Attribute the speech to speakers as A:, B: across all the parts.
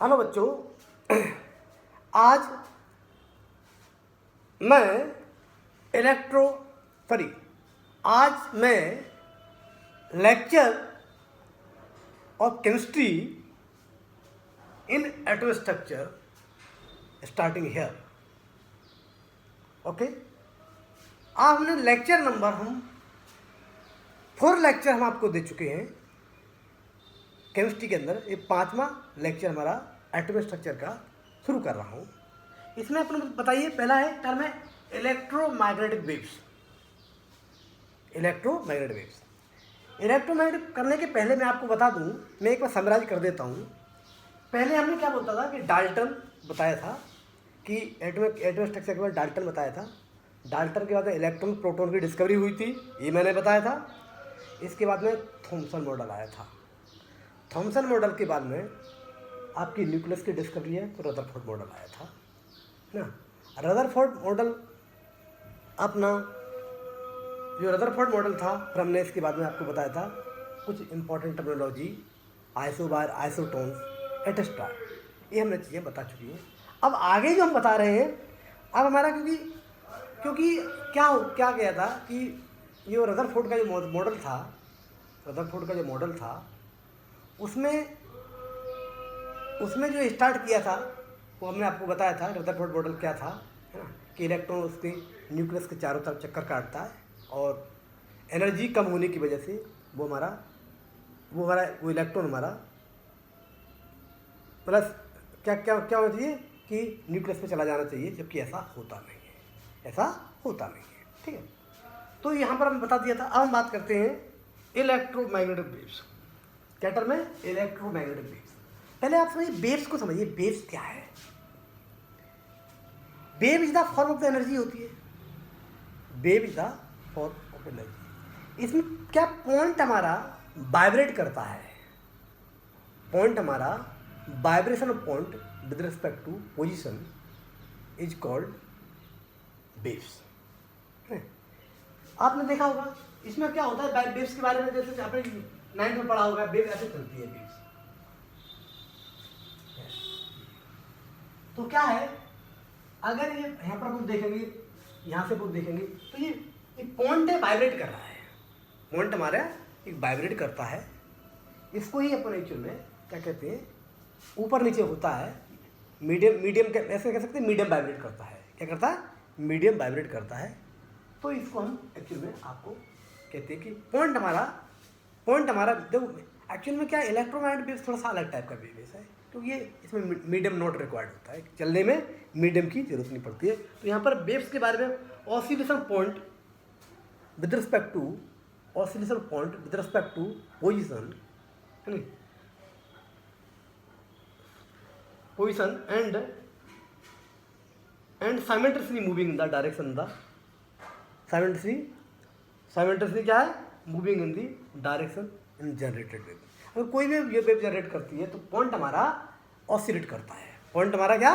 A: Hello बच्चों, आज मैं आज मैं lecture of chemistry in atom structure starting here. Okay, आज हमने लेक्चर नंबर 4 लेक्चर हम आपको दे चुके हैं केमिस्ट्री के अंदर। ये 5वां लेक्चर हमारा एटम स्ट्रक्चर का शुरू कर रहा हूँ। इसमें अपने बताइए, पहला है टर्म है इलेक्ट्रोमैग्नेटिक वेव्स। इलेक्ट्रोमैग्नेटिक करने के पहले मैं आपको बता दूँ, मैं एक बार समराइज कर देता हूँ। पहले हमने क्या बोलता था कि डाल्टन बताया था कि एटम स्ट्रक्चर के बाद डाल्टन बताया था। डाल्टन के बाद में इलेक्ट्रॉन प्रोटॉन की डिस्कवरी हुई थी, ये मैंने बताया था। इसके बाद में थॉमसन मॉडल आया था। थॉमसन मॉडल के बाद में आपकी न्यूक्लियस की डिस्कवरी है तो रदरफोर्ड मॉडल आया था ना। रदरफोर्ड मॉडल अपना जो रदरफोर्ड मॉडल था, फिर हमने इसके बाद में आपको बताया था कुछ इंपॉर्टेंट टर्मिनोलॉजी, आइसोबार, आइसोटोन्स, एटस्ट्रा, ये हमने चीज़ें बता चुकी हैं। अब आगे जो हम बता रहे हैं, अब हमारा क्योंकि क्या गया था कि ये रदरफोर्ड का जो मॉडल था उसमें जो स्टार्ट किया था वो हमने आपको बताया था। रदरफोर्ड मॉडल क्या था, है ना, कि इलेक्ट्रॉन उसके न्यूक्लियस के चारों तरफ चक्कर काटता है और एनर्जी कम होने की वजह से वो इलेक्ट्रॉन हमारा प्लस क्या होना चाहिए कि न्यूक्लियस पे चला जाना चाहिए, जबकि ऐसा होता नहीं है। ठीक है, तो यहाँ पर हमने बता दिया था। अब हम बात करते हैं इलेक्ट्रोमैग्नेटिक वेव्स। क्या टर्म है? Electromagnetic waves. पहले आप समझिए वेव्स को समझिए। वेव्स क्या है? Wave is the form of the energy होती है। Wave is the form of energy. इसमें क्या पॉइंट हमारा वाइब्रेट करता है। पॉइंट हमारा vibration of point with respect to position is called waves. आपने देखा होगा इसमें क्या होता है वेव्स के बारे में, जैसे आपने 9th में पढ़ा होगा, वेव ऐसे चलती है वेव्स। तो क्या है, अगर ये यहाँ पर आप देखेंगे, यहाँ से आप देखेंगे तो ये पॉइंट है, वाइब्रेट कर रहा है। पॉइंट हमारा एक वाइब्रेट करता है। इसको ही अपन एक्चुअल में क्या कहते हैं, ऊपर नीचे होता है। मीडियम ऐसे कह सकते हैं, मीडियम वाइब्रेट करता है। क्या करता है? मीडियम वाइब्रेट करता है। तो इसको हम एक्चुअल में आपको कहते हैं कि पॉइंट हमारा देखो एक्चुअल में क्या, इलेक्ट्रोमैग्नेटिक वेव्स थोड़ा सा अलग टाइप का वेव्स है, क्योंकि ये इसमें मीडियम नॉट रिक्वायर्ड होता है, चलने में मीडियम की जरूरत नहीं पड़ती है। तो यहाँ पर वेव्स के बारे में oscillation point with respect to position and simultaneously moving in the direction simultaneously क्या है, moving in the direction in generated wave. अगर कोई भी ये वेव जनरेट करती है तो पॉइंट हमारा ऑसिलेट करता है। पॉइंट हमारा क्या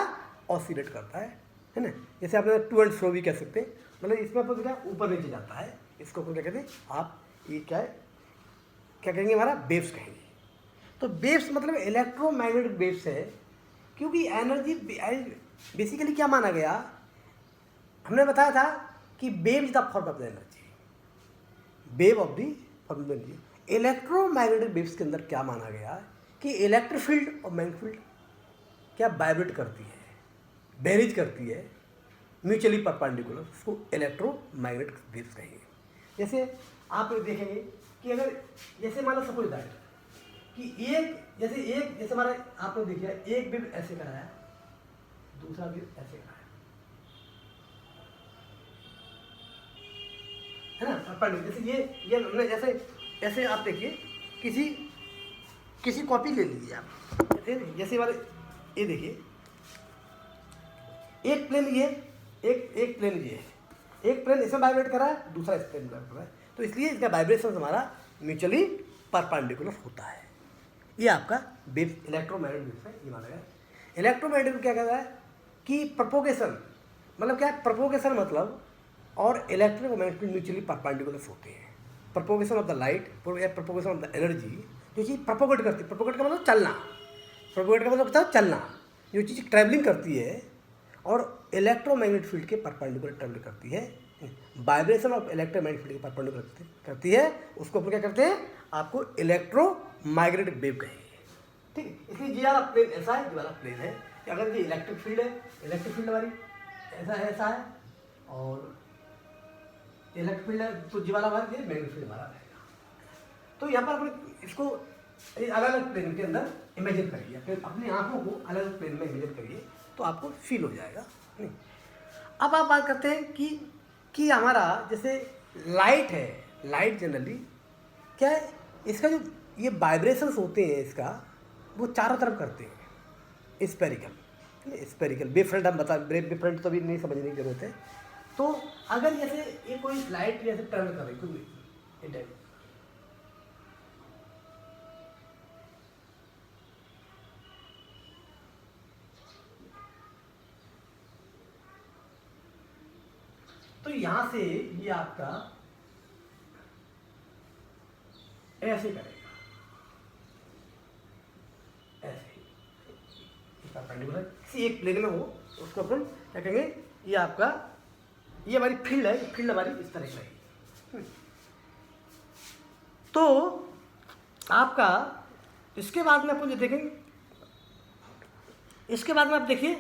A: ऑसिलेट करता है ना। जैसे आपने टू एंड फ्रो भी कह सकते हैं, मतलब इसमें अपन क्या ऊपर नीचे जाता है। इसको अपन क्या कहते हैं, आप ये क्या कहेंगे, हमारा वेव्स कहेंगे। तो वेव्स मतलब इलेक्ट्रोमैग्नेटिक वेव्स है, क्योंकि एनर्जी बेसिकली क्या माना गया, हमने बताया था कि wave is the form of the energy. Wave of the form of the energy. Electromagnetic waves के अंदर क्या माना गया कि इलेक्ट्रिक फील्ड और मैग्नेटिक फील्ड क्या वाइब्रेट करती है, वेरीज करती है, म्यूचुअली परपेंडिकुलर। उसको इलेक्ट्रोमैग्नेटिक वेव्स कहेंगे। जैसे आप देखेंगे कि अगर जैसे मान लो सपोज दैट कि जैसे हमारा आपने देखिए एक वेव ऐसे कराया, दूसरा वेव ऐसे कराया, है ना, परपेंडिकुलर। जैसे ये हमने ऐसे आप देखिए, किसी कॉपी ले लीजिए आप, जैसे वाले ये देखिए, एक प्लेन ये, एक प्लेन ये है। एक प्लेन इसमें वाइब्रेट कर रहा है, दूसरा इस प्लेन में वाइब्रेट कर रहा है, तो इसलिए इसका वाइब्रेशन हमारा म्यूचुअली परपेंडिकुलर होता है। ये आपका वेव इलेक्ट्रोमैग्नेटिक वेव है, ये माना गया। इलेक्ट्रोमैग्नेटिक क्या कहता है कि प्रोपोगेशन, मतलब क्या है, प्रोपोगेशन मतलब और इलेक्ट्रिक और मैग्नेटिक म्यूचुअली परपेंडिकुलर होते हैं। Propagation of the light, propagation of the energy, जो चीज़ प्रोपोगेट करती है, प्रोपोगेट का मतलब चलना, प्रोपोगेट का मतलब होता है चलना, जो चीज़ ट्रैवलिंग करती है और इलेक्ट्रोमैग्नेटिक फील्ड के परपेंडिकुलर ट्रैवल करती है, वाइब्रेशन ऑफ इलेक्ट्रोमैग्नेटिक फील्ड के परपेंडिकुलर करती है, उसको अपन क्या करते हैं, आपको इलेक्ट्रोमैग्नेटिक वेव कहेंगे। ठीक है, इसलिए जी वाला प्लेन ऐसा है, जी वाला प्लेन है कि अगर ये इलेक्ट्रिक फील्ड है, इलेक्ट्रिक फील्ड हमारी ऐसा है और इलेक्ट्रिक फील्ड है तो जी वाला हमारा ये मैग्नेटिक फील्ड हमारा रहेगा। तो यहाँ पर अपन इसको अलग अलग प्लेन के अंदर इमेजिन करिए, फिर अपनी आंखों को अलग अलग प्लेन में इमेजिन करिए तो आपको फील हो जाएगा। नहीं, अब आप बात करते हैं कि हमारा जैसे लाइट है, लाइट जनरली क्या है, इसका जो ये वाइब्रेशंस होते हैं इसका वो चारों तरफ करते हैं, स्पेरिकल बेफ्रंट हम बता, बेफ्रंट तो अभी नहीं समझने की जरूरत है। तो अगर जैसे ये कोई लाइट जैसे ट्रेवल कर रही कोई, तो यहां से ये आपका ऐसे करेगा, ऐसे परपेंडिकुलर किसी एक प्लेन में हो, उसको अपन क्या कहेंगे, ये आपका ये हमारी फील्ड है, फील्ड हमारी इस तरह की रहेगी। तो आपका इसके बाद में अपन जो देखेंगे, इसके बाद में आप देखिए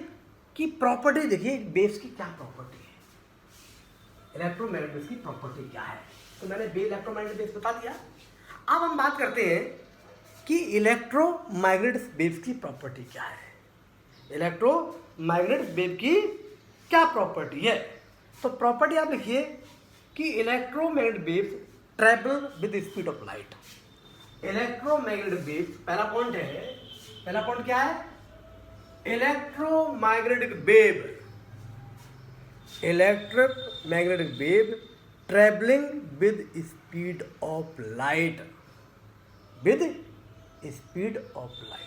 A: कि प्रॉपर्टी देखिए बेस की क्या प्रॉपर्टी है, इलेक्ट्रोमैग्नेटिक बेस की प्रॉपर्टी क्या है। तो मैंने इलेक्ट्रोमैग्नेटिक बेस बता दिया। अब हम बात करते हैं कि इलेक्ट्रोमैग्नेटिक वेव की प्रॉपर्टी क्या है, इलेक्ट्रोमैग्नेटिक वेव की क्या प्रॉपर्टी है। तो प्रॉपर्टी आप लिखिए कि electromagnetic waves travel with the speed of light. Electromagnetic waves पहला पॉइंट है, पहला पॉइंट क्या है, electromagnetic wave travelling with speed of light, with speed of light.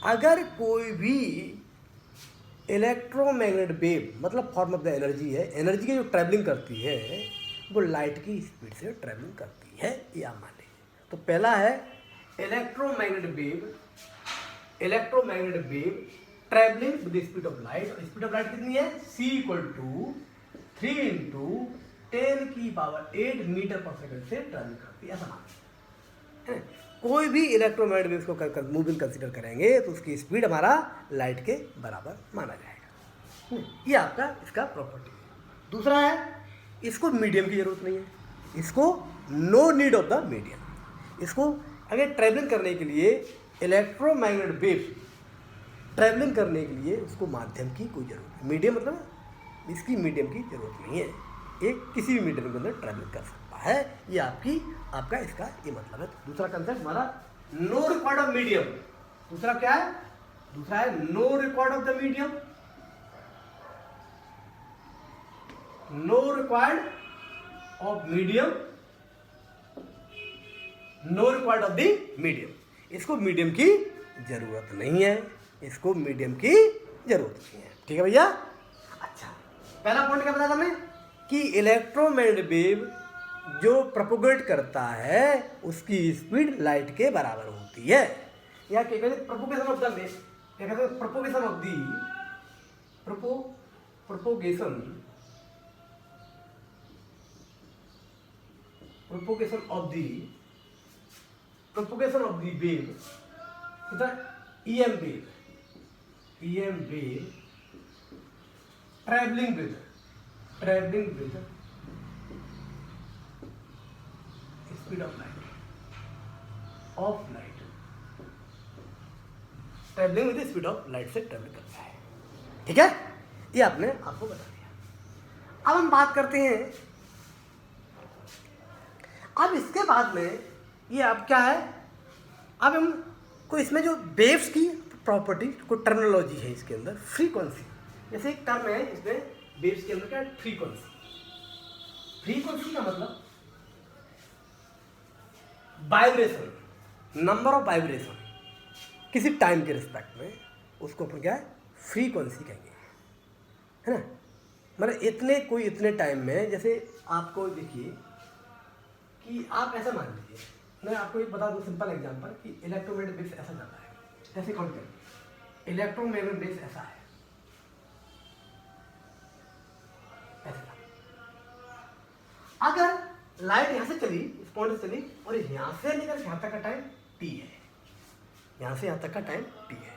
A: अगर कोई भी इलेक्ट्रोमैग्नेटिक वेव मतलब फॉर्म ऑफ द एनर्जी है, एनर्जी की जो ट्रैवलिंग करती है वो लाइट की स्पीड से ट्रैवलिंग करती है, ये आप मान लीजिए। तो पहला है electromagnetic wave travelling with speed of light. Speed of light कितनी है, c = 3 × 10⁸ मीटर पर सेकंड से ट्रैवल करती है, ऐसा मान। कोई भी इलेक्ट्रोमैग्नेटिक वेव्स को मूविंग कंसीडर करेंगे तो उसकी स्पीड हमारा लाइट के बराबर माना जाएगा। ये आपका इसका प्रॉपर्टी है। दूसरा है इसको मीडियम की जरूरत नहीं है, इसको no need of the medium. इसको अगर ट्रैवलिंग करने के लिए इलेक्ट्रोमैग्नेटिक वेव ट्रैवलिंग करने के लिए उसको माध्यम की कोई जरूरत नहीं, मीडियम मतलब इसकी मीडियम की जरूरत नहीं है, एक किसी भी मीडियम के अंदर ट्रैवलिंग कर सकता है। ये आपका इसका ये मतलब है। दूसरा कंसेप्ट हमारा नो रिक्वायर्ड ऑफ मीडियम। दूसरा क्या है, दूसरा है no required of the medium, no required of medium, no required of the medium. इसको मीडियम की जरूरत नहीं है, इसको मीडियम की जरूरत नहीं है। ठीक है भैया। अच्छा, पहला पॉइंट क्या बताया हमने कि इलेक्ट्रोमैग्नेटिक वेव जो प्रोपोगेट करता है उसकी स्पीड लाइट के बराबर होती है। या क्या कहते हैं, प्रोपोगेशन ऑफ द वेव, क्या कहते हैं, propagation of the propagation of the wave कितना, EM wave travelling with speed of light travelling with speed of light से ट्रैवल करता है। ठीक है, ये आपने आपको बता दिया। अब हम बात करते हैं, अब इसके बाद में ये अब क्या है, अब हम को इसमें जो वेव्स की प्रॉपर्टी को टर्मिनोलॉजी है इसके अंदर, फ्रीक्वेंसी जैसे एक टर्म है इसमें वेव्स के अंदर क्या है, फ्रीक्वेंसी का मतलब वाइब्रेशन, नंबर ऑफ वाइब्रेशन किसी टाइम के रिस्पेक्ट में, उसको अपन क्या है, फ्रीक्वेंसी कहेंगे, है ना। मतलब इतने टाइम में, जैसे आपको देखिए कि आप ऐसा मान लीजिए, मैं आपको एक बता दूं सिंपल एग्जांपल कि इलेक्ट्रोमैग्नेटिक वेव्स ऐसा जाता है, ऐसे काउंट करें। इलेक्ट्रोमैग्नेटिक वेव्स ऐसा है, ऐसा। अगर लाइट यहां से चली, इस पॉइंट से चली, और यहां से लेकर यहां तक का टाइम टी है, यहां से यहां तक का टाइम टी है।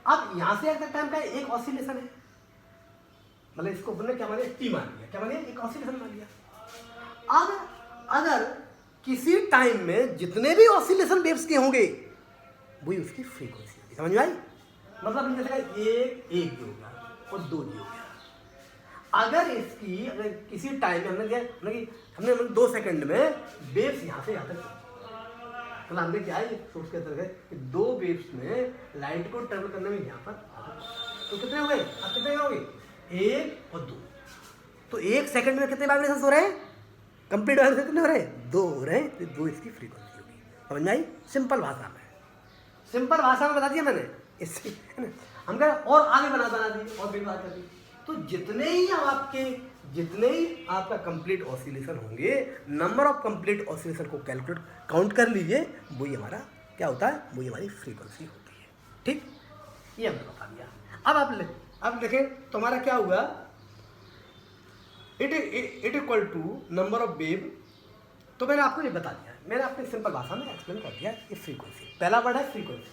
A: अब यहां से यहां तक टाइम का एक ऑसिलेशन है, मतलब इसको हमने क्या मान लिया, टी मान लिया, क्या मान लिया, एक ऑसिलेशन मान लिया। अब अगर किसी टाइम में जितने भी ऑसिलेशन वेव्स के होंगे वही उसकी फ्रीक्वेंसी होगी, समझ में आई? मतलब जैसे एक भी हो गया और दो भी हो गया। अगर इसकी अगर किसी टाइम में हमने हमने 2 सेकंड में वेव्स यहाँ से यहाँ तक, मतलब हमने क्या है सोच के अंदर कि 2 वेव्स में लाइट को ट्रेवल करने में यहाँ पर, तो कितने हो गए, अब कितने हो गए, 1 और 2। तो 1 सेकंड में कितने वाइब्रेशन हो रहे हैं, कंप्लीट वाइब्रेशन कितने हो रहे हैं, 2 हो रहे हैं, तो 2 इसकी फ्रीक्वेंसी होगी, समझ में आई? सिंपल भाषा में, सिंपल भाषा में बता दिया मैंने, इससे है ना। हम कह और आगे बना दी और भी बात कर दी। तो जितने ही आपका कंप्लीट ऑसिलेशन होंगे, नंबर ऑफ कंप्लीट ऑसिलेशन को कैलकुलेट काउंट कर लीजिए, वही हमारा क्या होता है, वही हमारी फ्रीक्वेंसी होती है। ठीक, ये हमने बता दिया। अब देखें तो हमारा क्या हुआ, it equal to number of wave. तो मैंने आपको ये बता दिया, मैंने अपनी सिंपल भाषा में एक्सप्लेन कर दिया। ये फ्रीक्वेंसी, पहला वर्ड है फ्रीक्वेंसी,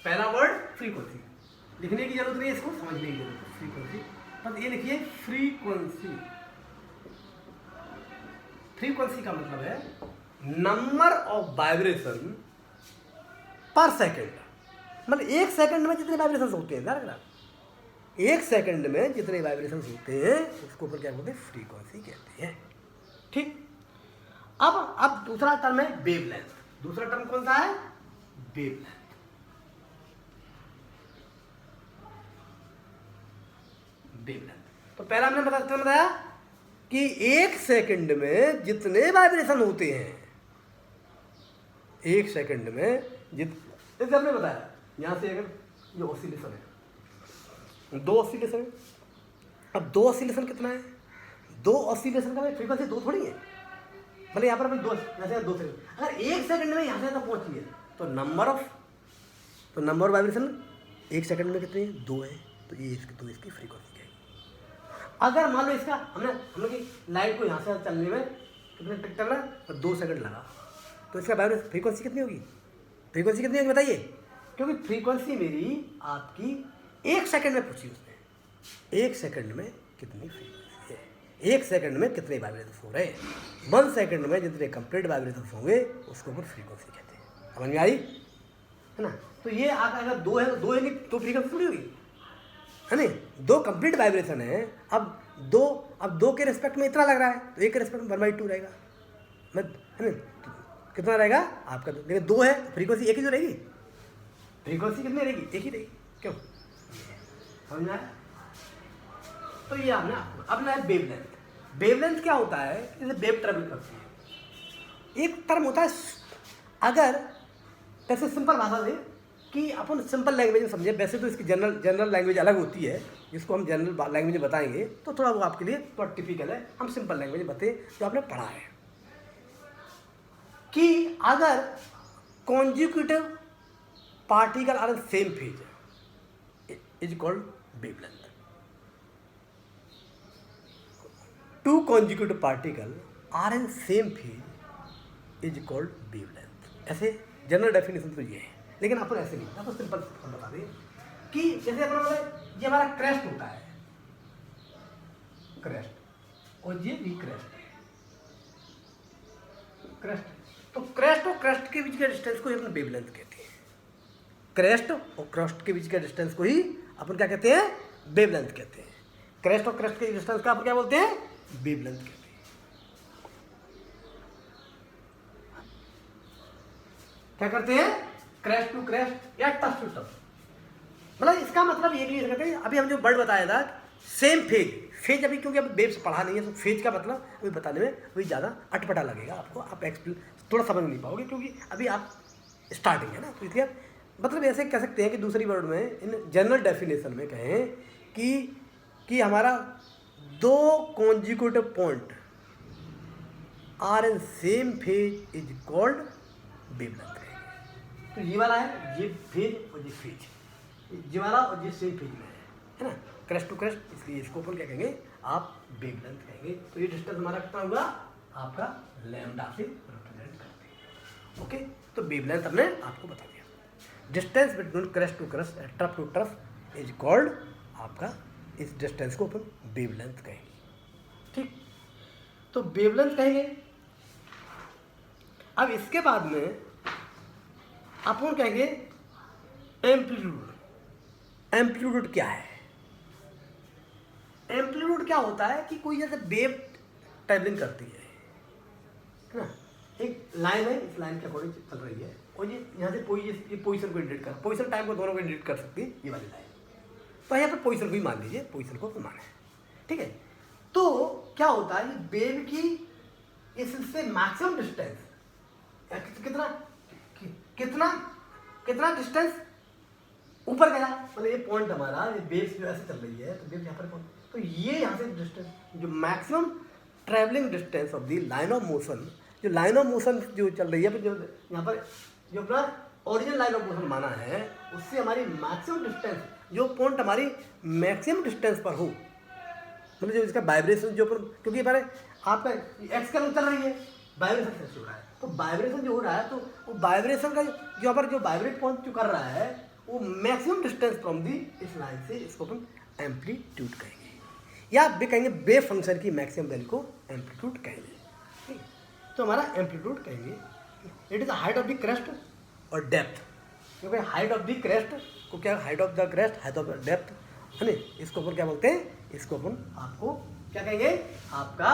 A: पहला वर्ड फ्रीक्वेंसी, लिखने की जरूरत नहीं है, इसको समझने की जरूरत है। फ्रीक्वेंसी, बस ये लिखिए फ्रीक्वेंसी। फ्रीक्वेंसी का मतलब है नंबर ऑफ वाइब्रेशन पर सेकेंड, मतलब 1 सेकंड में जितने वाइब्रेशन होते हैं, ना 1 सेकंड में जितने वाइब्रेशन होते हैं उसको फिर क्या बोलते हैं, फ्रीक्वेंसी कहते हैं। ठीक, अब दूसरा टर्म है वेवलेंथ। दूसरा टर्म कौन सा है, वेवलेंथ। वेवलेंथ, तो पहला हमने बताया कि 1 सेकंड में जितने वाइब्रेशन होते हैं, 1 सेकंड में जैसे हमने बताया, यहां से अगर ये ऑसिलेशन है, 2 ऑसिलेशन है। अब 2 ऑसिलेशन कितना है, 2 ऑसिलेशन का फ्रीक्वेंसी 2 थोड़ी है, मतलब यहाँ पर अभी 2 सेकंड, अगर 1 सेकंड में यहाँ से तक पहुँची है तो नंबर वाइब्रेशन 1 सेकंड में कितनी है, 2 है, तो ये इसकी इसकी फ्रीक्वेंसी है। अगर मान लो इसका हमने कि लाइट को यहाँ से चलने में कितने तक चल रहा है, तो 2 सेकंड लगा, तो इसका वाइब्रेशन फ्रीक्वेंसी कितनी होगी, फ्रीक्वेंसी कितनी होगी बताइए, क्योंकि फ्रीक्वेंसी मेरी आपकी 1 सेकंड में पूछी उसने, 1 सेकंड में कितनी फ्रीक्वेंसी है, 1 सेकंड में कितने वाइब्रेशन हो रहे हैं, 1 सेकंड में जितने कंप्लीट वाइब्रेशन होंगे उसको फिर फ्रीक्वेंसी कहते हैं। समझ में आई, है ना? तो ये अगर 2 है तो फ्रीक्वेंसी थोड़ी होगी, है नहीं, 2 कंप्लीट वाइब्रेशन है। अब 2 के रिस्पेक्ट में इतना लग रहा है, तो 1 के रिस्पेक्ट में 1/2 रहेगा, है ना, तो कितना रहेगा आपका, लेकिन 2 है फ्रीक्वेंसी 1 ही जो रहेगी, फ्रीक्वेंसी कितनी रहेगी, 1 ही रहेगी, क्यों, समझ में आया? तो ये हमने अपना है वेवलेंथ। वेवलेंथ क्या होता है, जैसे वेव ट्रेवल करती है, एक टर्म होता है, अगर ऐसे सिंपल भाषा से कि अपन सिंपल लैंग्वेज में समझे, वैसे तो इसकी जनरल लैंग्वेज अलग होती है, जिसको हम जनरल लैंग्वेज में बताएंगे तो थोड़ा वो आपके लिए थोड़ा टिपिकल है, हम सिंपल लैंग्वेज में बताएं जो आपने पढ़ा है, कि अगर consecutive particle are in same phase is called wavelength. 2 consecutive particle are in same phase is called wavelength। ऐसे जनरल डेफिनेशन तो ये है, लेकिन अपन ऐसे नहीं, आपको सिंपल बता दें कि जैसे अपन ये हमारा क्रेस्ट होता है, क्रेस्ट, और ये भी क्रेस्ट है, क्रेस्ट, तो क्रेस्ट और क्रेस्ट के बीच के डिस्टेंस को अपन वेवलेंथ कहते हैं। क्रेस्ट और क्रेस्ट के बीच के डिस्टेंस को ही अपन क्या कहते हैं, वेवलेंथ कहते हैं। क्रेस्ट और क्रेस्ट के डिस्टेंस को अपन क्या बोलते हैं, वेवलेंथ कहते हैं। क्या करते हैं, क्रेस्ट टू क्रेस्ट या टच टू टच, मतलब इसका मतलब ये नहीं करते। अभी हम जो वर्ड बताया था सेम फेज अभी क्योंकि अब वेव्स पढ़ा नहीं है, तो फेज का मतलब अभी बताने में वही ज़्यादा अटपटा लगेगा आपको, आप एक्सप्लेन थोड़ा समझ नहीं पाओगे क्योंकि अभी आप स्टार्टिंग है ना, तो इसलिए मतलब ऐसे कह सकते हैं कि दूसरी वर्ड में इन जनरल डेफिनेशन में कहें कि हमारा 2 consecutive point are in same phase is called wavelength. तो ये वाला है, ये फेज और ये फेज, ये वाला और ये सेम फेज में है ना, क्रस्ट टू क्रस्ट, इसलिए इसको अपन क्या कहेंगे, आप वेवलेंथ कहेंगे। तो ये डिस्टेंस हमारा कितना हुआ आपका लैम्डा से रिप्रेजेंट करते हैं। ओके, तो वेवलेंथ हमने आपको बता दिया। Distance between crest to crest trough to trough is called, आपका इस डिस्टेंस को अपन वेवलेंथ कहेंगे। ठीक, तो वेवलेंथ कहेंगे। अब इसके बाद में अपन कहेंगे एम्पलीट्यूड। एम्पलीट्यूड क्या है? एम्पलीट्यूड क्या होता है कि कोई जैसे वेव ट्रैवलिंग करती है ना, एक लाइन है, इस लाइन के अकॉर्डिंग चल रही है और ये यहाँ से ये पोजीशन को इंडिकेट कर, पोजीशन टाइम को दोनों को इंडिकेट कर सकती है ये वाली लाइन। तो यहाँ पर पोजीशन को ही मान लीजिए, पोजीशन को माने, ठीक है। तो क्या होता है, वेव की इससे मैक्सिमम डिस्टेंस कितना कितना कितना डिस्टेंस ऊपर गया, मतलब ये पॉइंट हमारा, ये वेव जो ऐसे चल रही है तो वेव यहाँ पर पहुंच, तो ये यहाँ से डिस्टेंस जो maximum travelling distance of the line of motion, जो लाइन ऑफ मोशन जो चल रही है, जो यहाँ पर जो अपना ओरिजिनल लाइन ऑफ मोशन माना है, उससे हमारी मैक्सिमम डिस्टेंस, जो पॉइंट हमारी मैक्सिमम डिस्टेंस पर हो, मतलब जो इसका वाइब्रेशन जो, क्योंकि हमारे आपका एक्स का चल रही है, वाइब्रेशन से हो रहा है, तो वाइब्रेशन जो हो रहा है, तो वो वाइब्रेशन का जो यहाँ पर जो वाइब्रेट पॉइंट जो कर रहा है, वो मैक्सिमम डिस्टेंस फ्रॉम दी इस लाइन से, इसको अपन एम्पलीट्यूड कहेंगे, या भी कहेंगे वेव फंक्शन की मैक्सिमम वैल्यू को एम्पलीट्यूड कहेंगे। ठीक, तो हमारा एम्पलीट्यूड कहेंगे it is the height of the crest और डेप्थ, क्योंकि हाइट ऑफ द क्रेस्ट को क्या, height of the crest, height of the depth है ना, इसको अपन क्या बोलते हैं, इसको अपन आपको क्या कहेंगे, आपका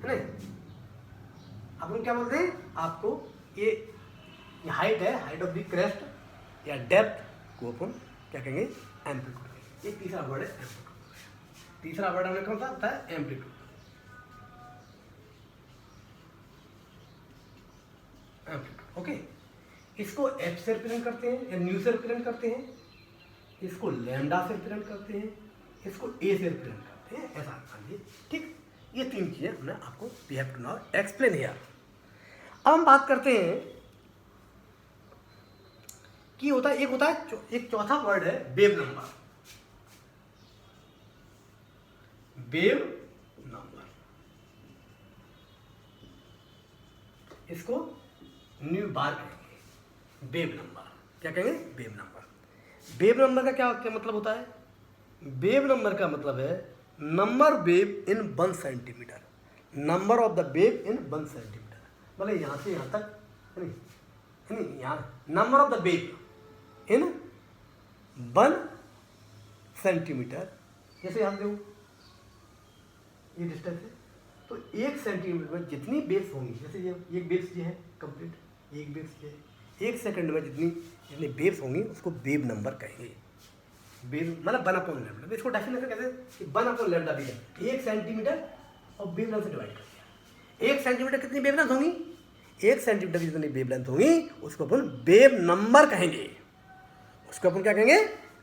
A: है ना, अपन क्या बोलते हैं आपको, ये हाइट है, हाइट ऑफ द क्रेस्ट या डेप्थ को अपन क्या कहेंगे, एम्पलीट्यूड। ये तीसरा वर्ड है एम्पलीट्यूड। तीसरा वर्ड हमने कौन सा होता है, एम्पलीट्यूड। Amplitude, okay. इसको एफ से रिप्रेजेंट करते हैं या न्यू से रिप्रेजेंट करते हैं, इसको लैम्डा से रिप्रेजेंट करते हैं, इसको ए से रिप्रेजेंट करते हैं, ऐसा समझिए। ठीक, ये तीन चीजें हमने आपको we have to now explain here. अब हम बात करते हैं कि होता है, एक होता है, एक चौथा वर्ड है वेव नंबर। वेव नंबर, इसको न्यू बार कहेंगे, वेव नंबर क्या कहेंगे, वेव नंबर। वेव नंबर का क्या मतलब होता है, वेव नंबर का मतलब है number wave in 1 centimetre, number of the wave in 1 centimetre, मतलब यहाँ से यहाँ तक है नहीं, यहाँ number of the wave in 1 centimetre, जैसे यहाँ देखो ये डिस्टेंस है, तो 1 सेंटीमीटर में जितनी वेव्स होंगी, जैसे ये एक वेव्स ये है कंप्लीट, एक वेव्स ये है, 1 सेकंड में जितनी वेव्स होंगी उसको वेव नंबर कहेंगे। वेव मतलब 1/λ, इसको डेफिनेशन कहते हैं कि 1/λ भी है, 1 सेंटीमीटर और वेवलेंथ से डिवाइड कर दिया। 1 सेंटीमीटर कितनी वेवलेंथ होंगी, 1 सेंटीमीटर की जितनी वेवलेंथ होंगी उसको अपन वेव नंबर कहेंगे, उसको अपन क्या कहेंगे,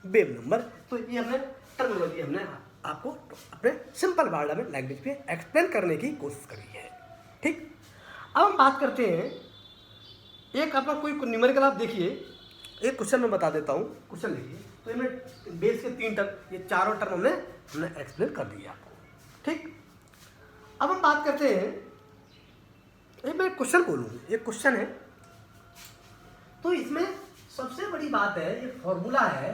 A: वेव नंबर। तो ये हमने टर्मिनोलॉजी हमने आपको अपने सिंपल वर्ड में लैंग्वेज पे एक्सप्लेन करने की कोशिश करी है। ठीक, अब हम बात करते हैं, एक अपना कोई न्यूमेरिकल आप देखिए, एक क्वेश्चन मैं बता देता हूँ, क्वेश्चन देखिए। तो इनमें बेस के 3 टर्म, ये चारों टर्म हमने एक्सप्लेन कर दिया आपको। ठीक, अब हम बात करते हैं, एक मैं क्वेश्चन बोलूँ, एक क्वेश्चन है, तो इसमें सबसे बड़ी बात है, ये फॉर्मूला है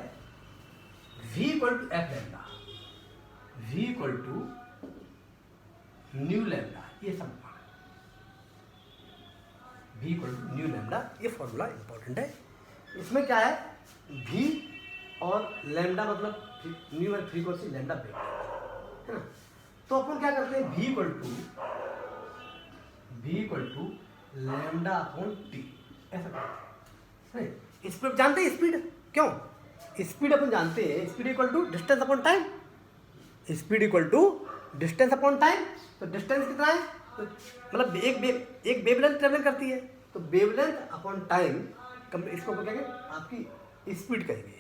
A: v = f lambda, v = new lambda, ये सब v = न्यू लैम्डा, ये फॉर्मूला इंपॉर्टेंट है। इसमें क्या है, v और लैम्डा मतलब न्यू और फ्रीक्वेंसी लैम्डा वेव है ना, तो अपन क्या करते हैं, v = लैम्डा अपॉन t, ऐसा करते हैं। स्पीड जानते हैं, स्पीड क्यों, स्पीड अपन जानते हैं, speed equal to distance upon time, speed equal to distance upon time. तो डिस्टेंस कितना है, तो मतलब एक वेवलेंथ ट्रेवल करती है, तो वेवलेंथ अपॉन टाइम, इसको क्या कहेंगे, आपकी स्पीड कहेंगे,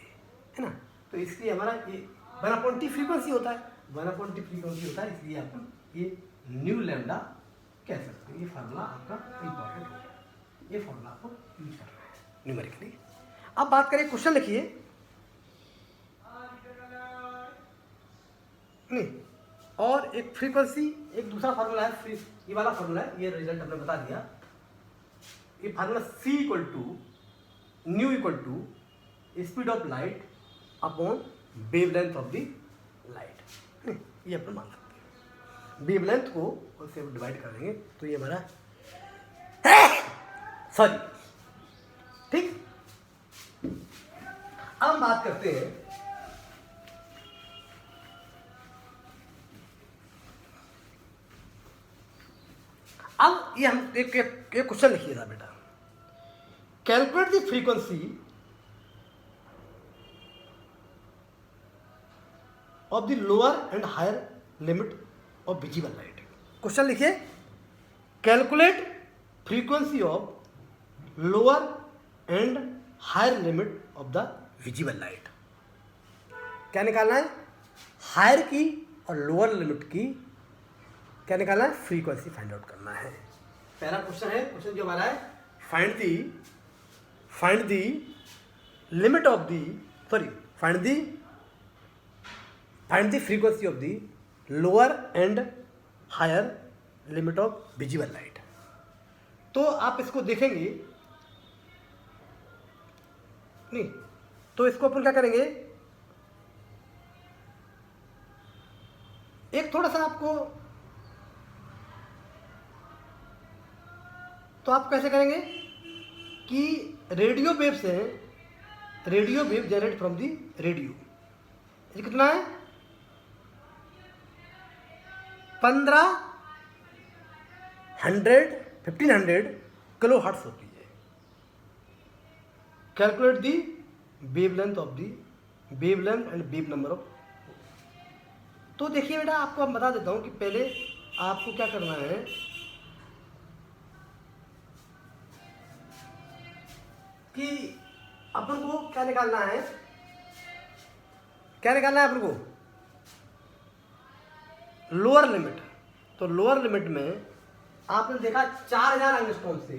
A: है ना। तो इसलिए हमारा ये 1/t फ्रीक्वेंसी होता है, 1/t फ्रीक्वेंसी होता है, इसलिए अपन ये न्यू लैम्डा कह सकते हैं। ये फार्मूला आपका इंपॉर्टेंट हो गया, ये फार्मूला आपको यूज करना है। न्यूमेरिकली। अब बात करें, क्वेश्चन लिखिए, नहीं, और एक फ्रीक्वेंसी, एक दूसरा फार्मूला है, ये वाला फार्मूला है, ये रिजल्ट हमने बता दिया। ये formula C equal to nu equal to speed of light upon wavelength of the light. ये अपन मान सकते हैं, वेवलेंथ को उससे डिवाइड कर देंगे तो ये हमारा सॉरी, ठीक। अब हम बात करते हैं, अब ये हम एक क्वेश्चन लिखिएगा बेटा, calculate the frequency of the lower and higher limit of visible light. Question लिखिए, calculate frequency of lower and higher limit of the visible light. क्या निकालना है? हायर की और लोअर लिमिट की क्या निकालना है? फ्रीक्वेंसी फाइंड आउट करना है। पहला क्वेश्चन है, क्वेश्चन जो हमारा है, find the limit of the sorry find the frequency of the lower and higher limit of visible light. तो आप इसको देखेंगे, नहीं तो इसको अपन क्या करेंगे, एक थोड़ा सा आपको, तो आप कैसे करेंगे कि रेडियो वेव से, radio wave generate from the radio, ये कितना है? 1500 किलो हर्ट्ज होती है। Calculate the wavelength of the wavelength and wave number of. तो देखिए बेटा, आपको मैं बता देता हूं कि पहले आपको क्या करना है कि अपन को क्या निकालना है, अपन को लोअर लिमिट। तो लोअर लिमिट में आपने देखा 4000 एंगस्ट्रॉम से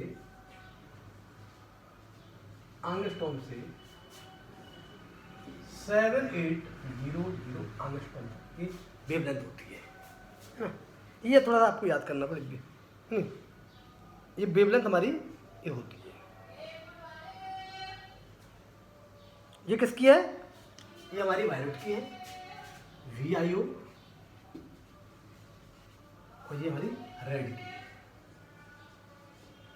A: 7800 एंगस्ट्रॉम की वेवलेंथ होती है। ये थोड़ा सा आपको याद करना पड़ेगा। ये वेवलेंथ हमारी ये होती है। ये किसकी है? ये हमारी वायलेट की है, VIO, और ये हमारी रेड की है।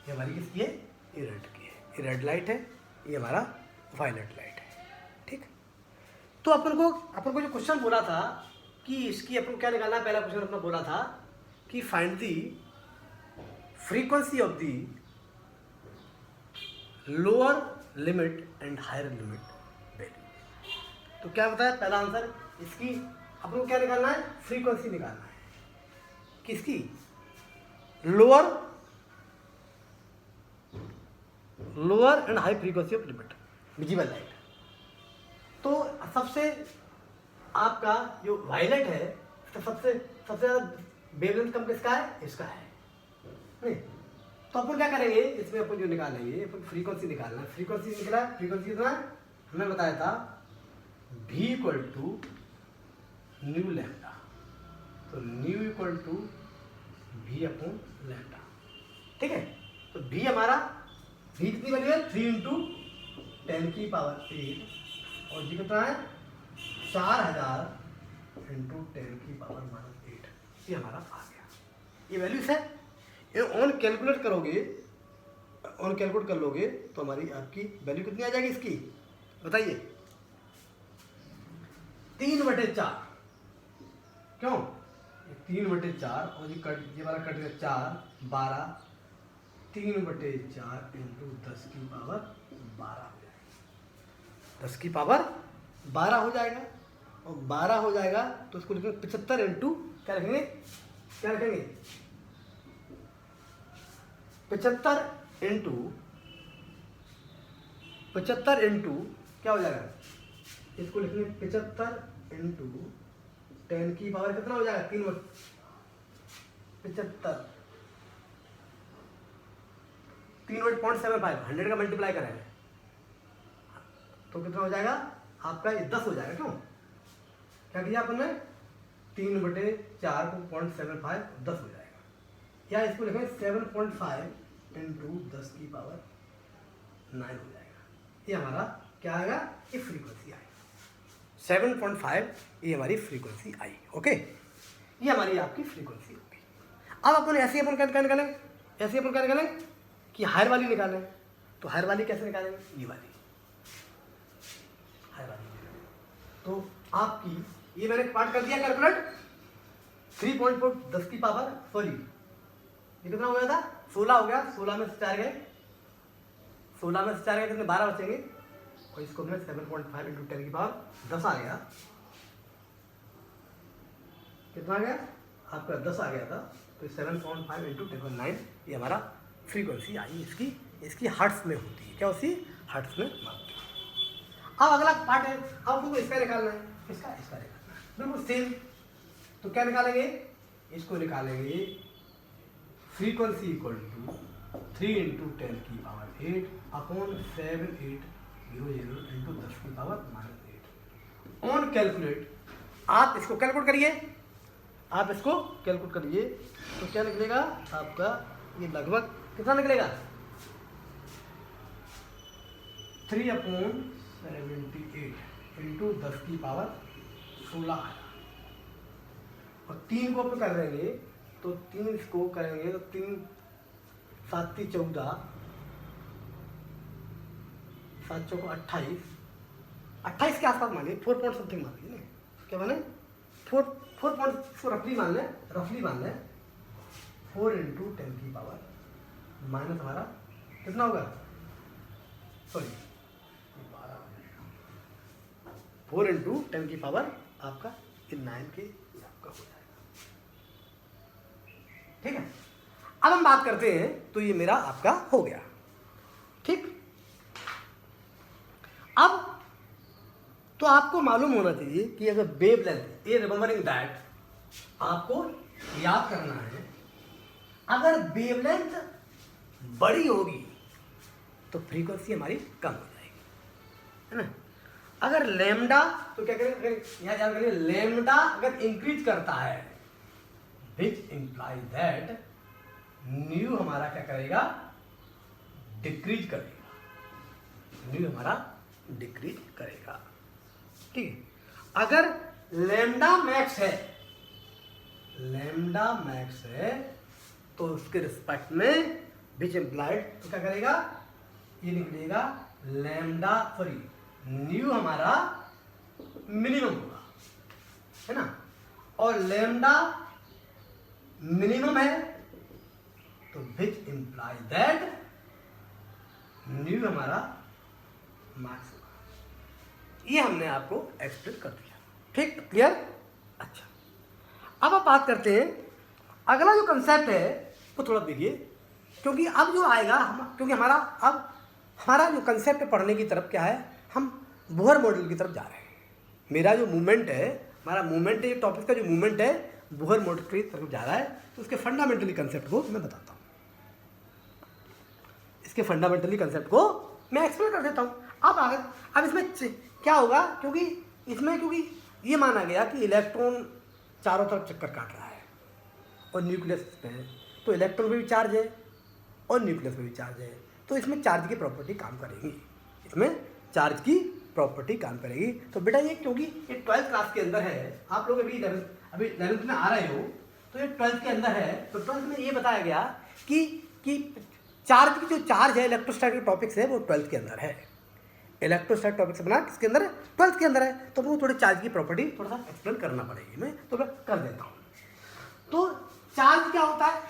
A: ये हमारी किसकी है? ये रेड की है। ये रेड लाइट है, ये हमारा वायलेट लाइट है, ठीक। तो अपन को जो क्वेश्चन बोला था कि इसकी अपन को क्या निकालना है, पहला क्वेश्चन अपना बोला था कि find the frequency of the lower limit and higher limit value. तो क्या बताया पहला आंसर, इसकी अपन को क्या निकालना है? फ्रीक्वेंसी निकालना है। किसकी? Lower and high frequency of limit visible light. तो सबसे आपका जो वायलेट है, तो सबसे ज़्यादा वेवलेंथ कम किसका है? इसका है, नहीं। तो अपन क्या करेंगे, इसमें अपन जो निकालेंगे, अपन फ्रीक्वेंसी निकालना है। फ्रीक्वेंसी निकला, फ्रीक्वेंसी कितना हमने बताया था, V equal to nu lambda. तो nu equal to V upon lambda, ठीक है। तो V हमारा, V कितनी वैल्यू है? 3 इंटू 10 की पावर 8, और जी कितना है? 4000 इंटू 10 की पावर -8। ये हमारा आ गया, ये वैल्यूज है। ये ऑन कैलकुलेट कर लोगे तो हमारी आपकी वैल्यू कितनी आ जाएगी इसकी, बताइए? 3/4। क्यों? 3/4, और ये वाला कट गया 4, 12, 3/4 इंटू 10 की पावर 12 हो जाएगा। 10 की पावर 12 हो जाएगा, और 12 हो जाएगा तो उसको लिखेंगे 75 इंटू क्या रखेंगे? 75 इंटू क्या हो जाएगा? इसको लिखेंगे 75 इंटू 10 की पावर कितना हो जाएगा? 3/0.75, 100 का मल्टीप्लाई करेंगे तो कितना हो जाएगा आपका, ये 10 हो जाएगा। क्यों, क्या किया अपन ने, 3/4 को 0.75 10 हो जाएगा, या इसको लिखें 7.5 इंटू 10 की पावर 9 हो जाएगा। ये हमारा क्या आएगा, ये फ्रीक्वेंसी आई 7.5, ये हमारी फ्रीक्वेंसी आई। ओके, ये हमारी आपकी फ्रीक्वेंसी होगी। अब अपन ऐसे अपन क्या निकालेंगे, ऐसे अपन क्या निकालेंगे कि हायर वाली निकालें। तो हायर वाली कैसे निकालेंगे, ये वाली हायर वाली निकालेंगे। तो आपकी ये मैंने पार्ट कर दिया कैलकुलेट, 3.4 10 की पावर सॉरी ये कितना हो गया था, 16 हो गया। 16 में से 4 गए, 16 में से 4 गए कितने, 12 बचेंगे। और इसको मैं 7.5 इंटू 10 की पावर 10 आ गया। कितना आ गया आपका, 10 आ गया था। तो 7.5 इंटू 10.9 ये हमारा फ्रीक्वेंसी आई। इसकी हर्ट्स में होती है, क्या होती है, हर्ट्स में मापती है। अब अगला पार्ट है, अब हमको इसका निकालना है, इसका निकालना है, बिल्कुल सेम। तो क्या निकालेंगे, इसको निकालेंगे फ्रीक्वेंसी इक्वल टू 3 इंटू 10 की पावर 8 अपॉन 7800 इंटू 10 की पावर -8 ऑन कैलकुलेट। आप इसको कैलकुलेट करिए, आप इसको कैलकुलेट करिए। तो क्या निकलेगा आपका, ये लगभग कितना निकलेगा, 3/78 इंटू 10 की पावर 16 आया। और 3 को अपन कर देंगे, तो 3 इसको करेंगे तो 3 7 14 7 चौको 28 के आसपास मानिए, 4 पॉइंट समथिंग मान लीजिए, क्या माने 4 पॉइंट, इसको रफली मान लें 4 इंटू 10 की पावर माइनस हमारा कितना होगा, सॉरी 4 इंटू 10 की पावर आपका 9 के आपका हो जाएगा। ठीक है, अब हम बात करते हैं, तो ये मेरा आपका हो गया। ठीक, अब तो आपको मालूम होना चाहिए कि अगर वेव लेंथ, ये रिमेंबरिंग दैट, आपको याद करना है, अगर वेव लेंथ बड़ी होगी तो फ्रीक्वेंसी हमारी कम हो जाएगी, है ना। अगर लैम्डा, तो क्या करेंगे, यहां याद करिए, लैम्डा अगर इंक्रीज करता है विच इंप्लाई दैट न्यू हमारा क्या करेगा, डिक्रीज करेगा, न्यू हमारा डिक्रीज करेगा। ठीक है, अगर लैम्डा मैक्स है, लैम्डा मैक्स है, तो उसके रिस्पेक्ट में विच इंप्लाइड, तो क्या करेगा, ये निकलेगा लैम्डा सॉरी न्यू हमारा मिनिमम होगा, है ना। और लैम्डा मिनिमम है तो विच इंप्लाई दैट न्यू हमारा मैक्स होगा। ये हमने आपको एक्सप्लेन कर दिया। ठीक, क्लियर। अच्छा, अब आप बात करते हैं, अगला जो कंसेप्ट है वो थोड़ा देखिए, क्योंकि अब जो आएगा क्योंकि हमारा जो कंसेप्ट पढ़ने की तरफ क्या है, हम बोहर मॉडल की तरफ जा रहे हैं। मेरा जो मूवमेंट है, हमारा मूवमेंट है, ये टॉपिक का जो मूवमेंट है बोहर मॉडल की तरफ जा रहा है। तो उसके फंडामेंटली कंसेप्ट को मैं बताता हूँ, इसके फंडामेंटली कंसेप्ट को मैं एक्सप्लेन कर देता हूँ। अब इसमें क्या होगा, क्योंकि ये माना गया कि इलेक्ट्रॉन चारों तरफ चक्कर काट रहा है और न्यूक्लियस पे है, तो इलेक्ट्रॉन पे भी चार्ज है और न्यूक्लियस पे भी चार्ज है, तो इसमें चार्ज की प्रॉपर्टी काम करेगी, इसमें चार्ज की प्रॉपर्टी काम करेगी। तो बेटा ये क्योंकि ये 12th क्लास के अंदर है, आप लोग अभी 11th में आ रहे हो, तो ये 12th के अंदर है। तो 12th में ये बताया गया कि चार्ज की जो चार्ज है, इलेक्ट्रोस्टैटिक टॉपिक्स है, वो 12th के अंदर है। इलेक्ट्रोस्टैटिक टॉपिक्स बना किसके अंदर है, 12th के अंदर है। तो वो थोड़ी चार्ज की प्रॉपर्टी थोड़ा सा एक्सप्लेन करना पड़ेगी, मैं तो मैं कर देता हूँ। तो चार्ज क्या होता है,